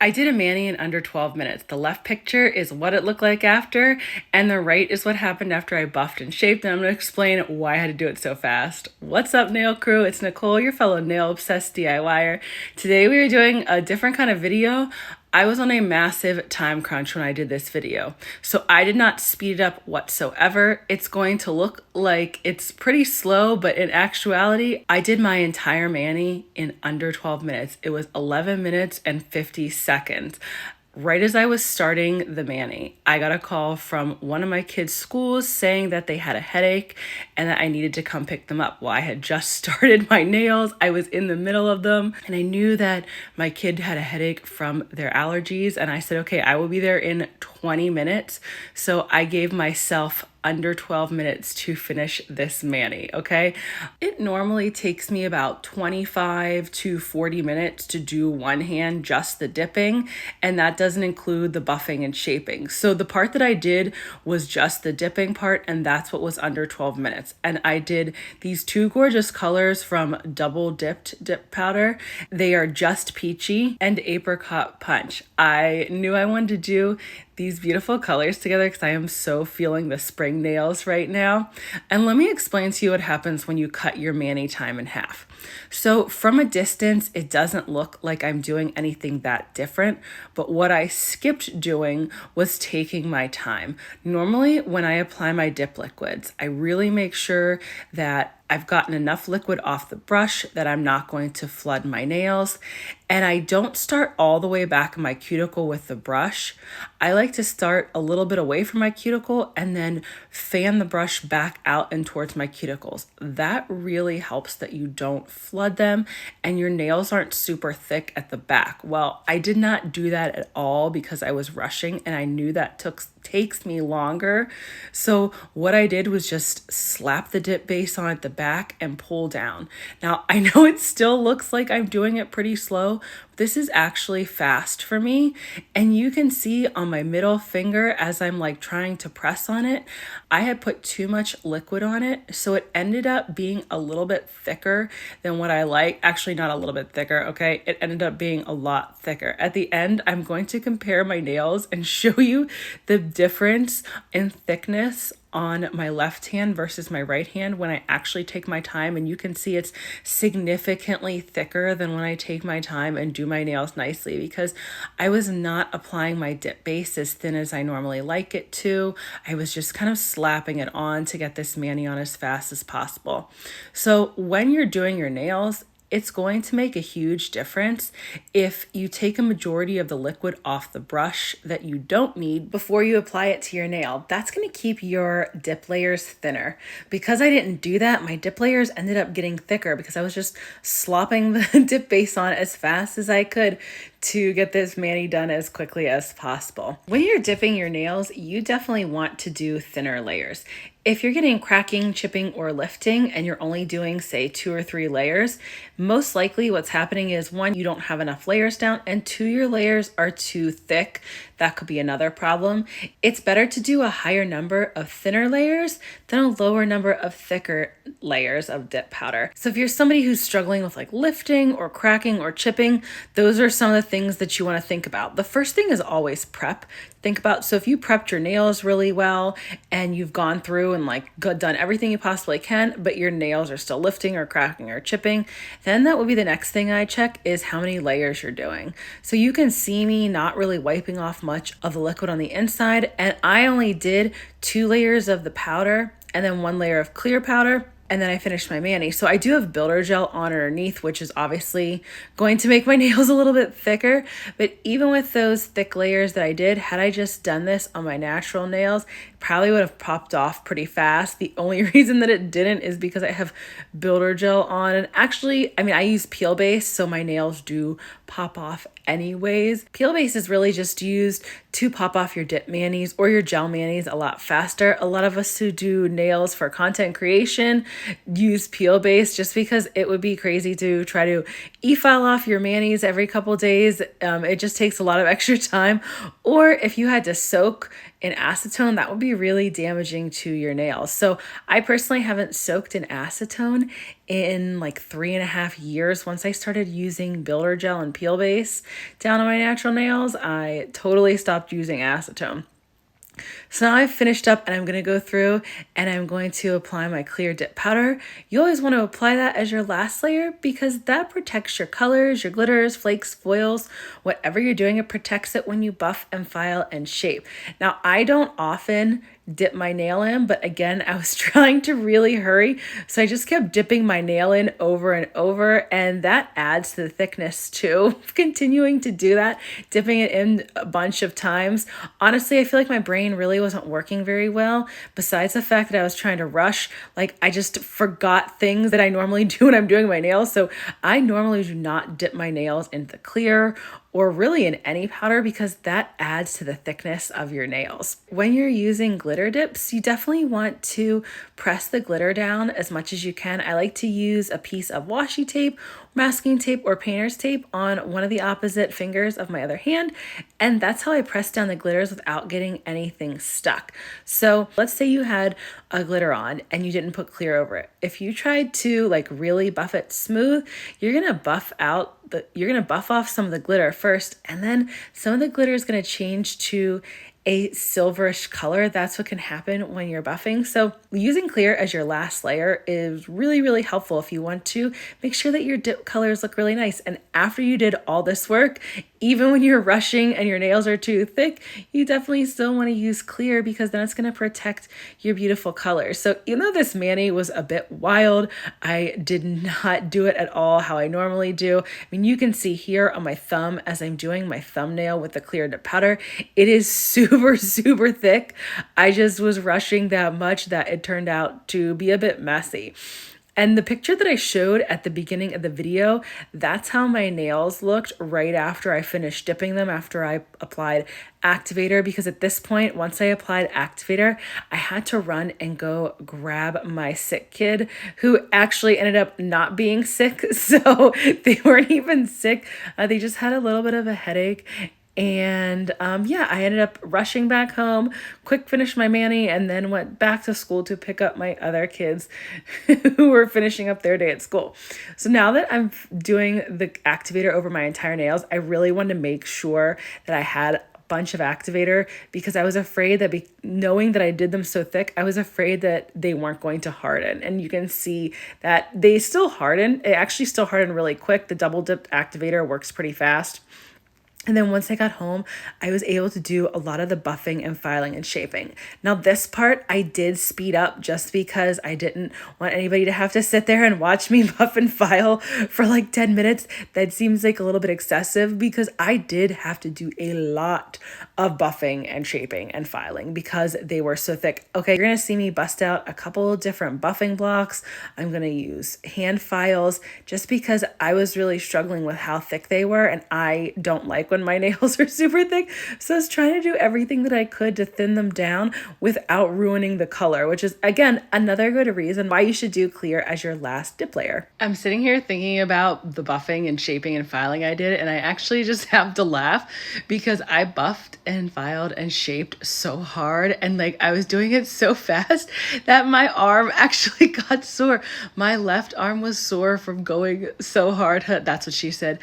I did a mani in under 12 minutes. The left picture is what it looked like after, and the right is what happened after I buffed and shaped, and I'm gonna explain why I had to do it so fast. What's up, nail crew? It's Nicole, your fellow nail-obsessed DIYer. Today we are doing a different kind of video. I was on a massive time crunch when I did this video, so I did not speed it up whatsoever. It's going to look like it's pretty slow, but in actuality, I did my entire mani in under 12 minutes. It was 11 minutes and 50 seconds. Right as I was starting the mani, I got a call from one of my kids' schools saying that they had a headache and that I needed to come pick them up. Well, I had just started my nails. I was in the middle of them and I knew that my kid had a headache from their allergies. And I said, okay, I will be there in 20 minutes. So I gave myself under 12 minutes to finish this mani, okay? It normally takes me about 25 to 40 minutes to do one hand, just the dipping, and that doesn't include the buffing and shaping. So the part that I did was just the dipping part, and that's what was under 12 minutes. And I did these two gorgeous colors from Double Dipp'd dip powder. They are just Peachy and Apricot Punch. I knew I wanted to do these beautiful colors together because I am so feeling the spring nails right now. And let me explain to you what happens when you cut your mani time in half. So from a distance, it doesn't look like I'm doing anything that different, but what I skipped doing was taking my time. Normally, when I apply my dip liquids, I really make sure that I've gotten enough liquid off the brush that I'm not going to flood my nails. And I don't start all the way back in my cuticle with the brush. I like to start a little bit away from my cuticle and then fan the brush back out and towards my cuticles. That really helps that you don't flood them and your nails aren't super thick at the back. Well, I did not do that at all because I was rushing and I knew that takes me longer. So what I did was just slap the dip base on at the back and pull down. Now, I know it still looks like I'm doing it pretty slow. This is actually fast for me. And you can see on my middle finger as I'm like trying to press on it, I had put too much liquid on it. So it ended up being a little bit thicker than what I like. Actually, not a little bit thicker, okay? It ended up being a lot thicker. At the end, I'm going to compare my nails and show you the difference in thickness on my left hand versus my right hand when I actually take my time, and you can see it's significantly thicker than when I take my time and do my nails nicely because I was not applying my dip base as thin as I normally like it to. I was just kind of slapping it on to get this mani on as fast as possible. So when you're doing your nails, it's going to make a huge difference if you take a majority of the liquid off the brush that you don't need before you apply it to your nail. That's going to keep your dip layers thinner. Because I didn't do that, my dip layers ended up getting thicker because I was just slopping the dip base on as fast as I could to get this mani done as quickly as possible. When you're dipping your nails, you definitely want to do thinner layers. If you're getting cracking, chipping, or lifting, and you're only doing, say, 2 or 3 layers, most likely what's happening is 1, you don't have enough layers down, and 2, your layers are too thick. That could be another problem. It's better to do a higher number of thinner layers than a lower number of thicker layers of dip powder. So if you're somebody who's struggling with like lifting or cracking or chipping, those are some of the things that you want to think about. The first thing is always prep. Think about, so if you prepped your nails really well and you've gone through and like done everything you possibly can, but your nails are still lifting or cracking or chipping, then that would be the next thing I check is how many layers you're doing. So you can see me not really wiping off much of the liquid on the inside, and I only did 2 layers of the powder and then 1 layer of clear powder. And then I finished my mani. So I do have builder gel on underneath, which is obviously going to make my nails a little bit thicker. But even with those thick layers that I did, had I just done this on my natural nails, probably would have popped off pretty fast. The only reason that it didn't is because I have builder gel on. And actually, I mean, I use peel base, so my nails do pop off anyways. Peel base is really just used to pop off your dip manis or your gel manis a lot faster. A lot of us who do nails for content creation use peel base just because it would be crazy to try to E-file off your manis every couple days. It just takes a lot of extra time. Or if you had to soak in acetone, that would be really damaging to your nails. So I personally haven't soaked in acetone in like 3.5 years. Once I started using builder gel and peel base down on my natural nails, I totally stopped using acetone. So now I've finished up and I'm going to go through and I'm going to apply my clear dip powder. You always want to apply that as your last layer because that protects your colors, your glitters, flakes, foils, whatever you're doing, it protects it when you buff and file and shape. Now, I don't often dip my nail in, but again, I was trying to really hurry, so I just kept dipping my nail in over and over, and that adds to the thickness too. Continuing to do that, dipping it in a bunch of times. Honestly, I feel like my brain really wasn't working very well. Besides the fact that I was trying to rush, like I just forgot things that I normally do when I'm doing my nails. So I normally do not dip my nails into clear or really in any powder because that adds to the thickness of your nails. When you're using glitter dips, you definitely want to press the glitter down as much as you can. I like to use a piece of washi tape, masking tape, or painter's tape on one of the opposite fingers of my other hand, and that's how I press down the glitters without getting anything stuck. So let's say you had a glitter on and you didn't put clear over it. If you tried to like really buff it smooth, you're gonna buff off some of the glitter first, and then some of the glitter is going to change to a silverish color. That's what can happen when you're buffing. So using clear as your last layer is really, really helpful if you want to make sure that your dip colors look really nice. And after you did all this work, even when you're rushing and your nails are too thick, you definitely still want to use clear because then it's going to protect your beautiful colors. So even though this mani was a bit wild, I did not do it at all how I normally do. I mean, you can see here on my thumb as I'm doing my thumbnail with the clear dip powder, it is super, super thick. I just was rushing that much that it turned out to be a bit messy. And the picture that I showed at the beginning of the video, that's how my nails looked right after I finished dipping them, after I applied activator, because at this point, once I applied activator, I had to run and go grab my sick kid, who actually ended up not being sick. So they weren't even sick. They just had a little bit of a headache. And yeah, I ended up rushing back home, quick finished my mani, and then went back to school to pick up my other kids who were finishing up their day at school. So now that I'm doing the activator over my entire nails, I really wanted to make sure that I had a bunch of activator because I was afraid that knowing that I did them so thick, I was afraid that they weren't going to harden. And you can see that they still harden. It actually still hardened really quick. The double dipped activator works pretty fast. And then once I got home, I was able to do a lot of the buffing and filing and shaping. Now this part I did speed up just because I didn't want anybody to have to sit there and watch me buff and file for like 10 minutes. That seems like a little bit excessive because I did have to do a lot of buffing and shaping and filing because they were so thick. Okay, you're gonna see me bust out a couple different buffing blocks. I'm gonna use hand files just because I was really struggling with how thick they were, and I don't like when my nails are super thick. So I was trying to do everything that I could to thin them down without ruining the color, which is again another good reason why you should do clear as your last dip layer. I'm sitting here thinking about the buffing and shaping and filing I did, and I actually just have to laugh because I buffed and filed and shaped so hard, and like I was doing it so fast that my arm actually got sore. My left arm was sore from going so hard. That's what she said.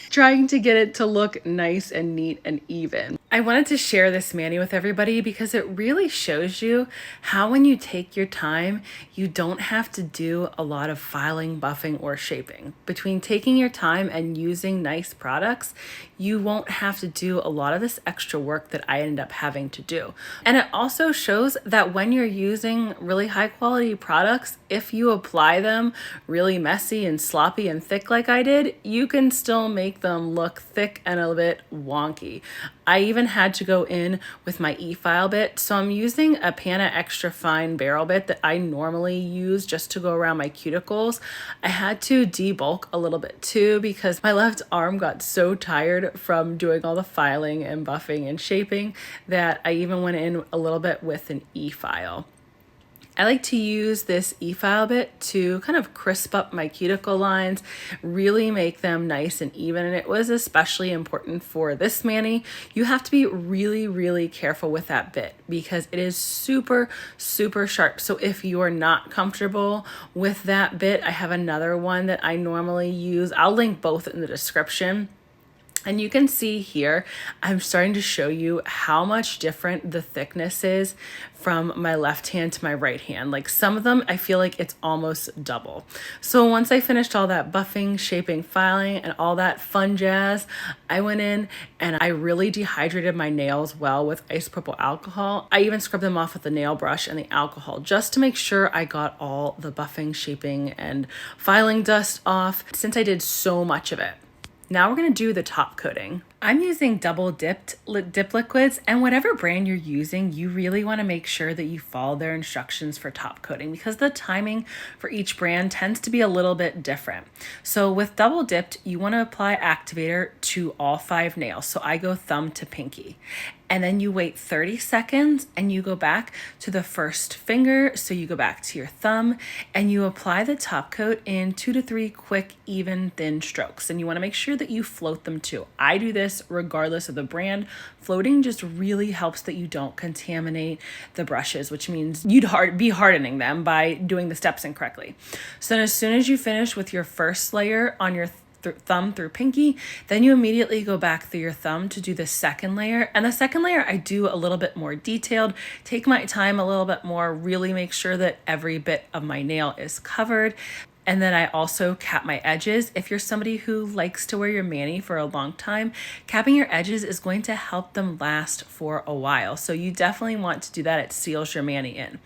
Trying to get it to look nice and neat and even. I wanted to share this mani with everybody because it really shows you how when you take your time, you don't have to do a lot of filing, buffing, or shaping. Between taking your time and using nice products, you won't have to do a lot of this extra work that I ended up having to do. And it also shows that when you're using really high quality products, if you apply them really messy and sloppy and thick like I did, you can still make them look thick and a bit wonky. I even had to go in with my Efile bit. So I'm using a Pana extra fine barrel bit that I normally use just to go around my cuticles. I had to debulk a little bit too because my left arm got so tired from doing all the filing and buffing and shaping that I even went in a little bit with an Efile. I like to use this Efile bit to kind of crisp up my cuticle lines, really make them nice and even. And it was especially important for this mani. You have to be really, really careful with that bit because it is super, super sharp. So if you are not comfortable with that bit, I have another one that I normally use. I'll link both in the description. And you can see here, I'm starting to show you how much different the thickness is from my left hand to my right hand. Like some of them, I feel like it's almost double. So once I finished all that buffing, shaping, filing, and all that fun jazz, I went in and I really dehydrated my nails well with isopropyl alcohol. I even scrubbed them off with the nail brush and the alcohol just to make sure I got all the buffing, shaping, and filing dust off since I did so much of it. Now we're going to do the top coating. I'm using double dipped dip liquids, and whatever brand you're using, you really want to make sure that you follow their instructions for top coating because the timing for each brand tends to be a little bit different. So with double dipped, you want to apply activator to all 5 nails. So I go thumb to pinky. And then you wait 30 seconds and you go back to the first finger. So you go back to your thumb and you apply the top coat in 2 to 3 quick, even, thin strokes. And you want to make sure that you float them too. I do this regardless of the brand. Floating just really helps that you don't contaminate the brushes, which means you'd be hardening them by doing the steps incorrectly. So then as soon as you finish with your first layer on your thumb through pinky, then you immediately go back through your thumb to do the second layer. And the second layer I do a little bit more detailed, take my time a little bit more, really make sure that every bit of my nail is covered. And then I also cap my edges. If you're somebody who likes to wear your mani for a long time, capping your edges is going to help them last for a while. So you definitely want to do that. It seals your mani in.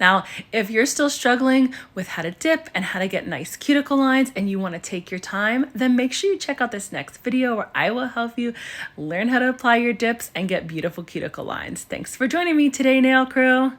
Now, if you're still struggling with how to dip and how to get nice cuticle lines and you want to take your time, then make sure you check out this next video where I will help you learn how to apply your dips and get beautiful cuticle lines. Thanks for joining me today, nail crew.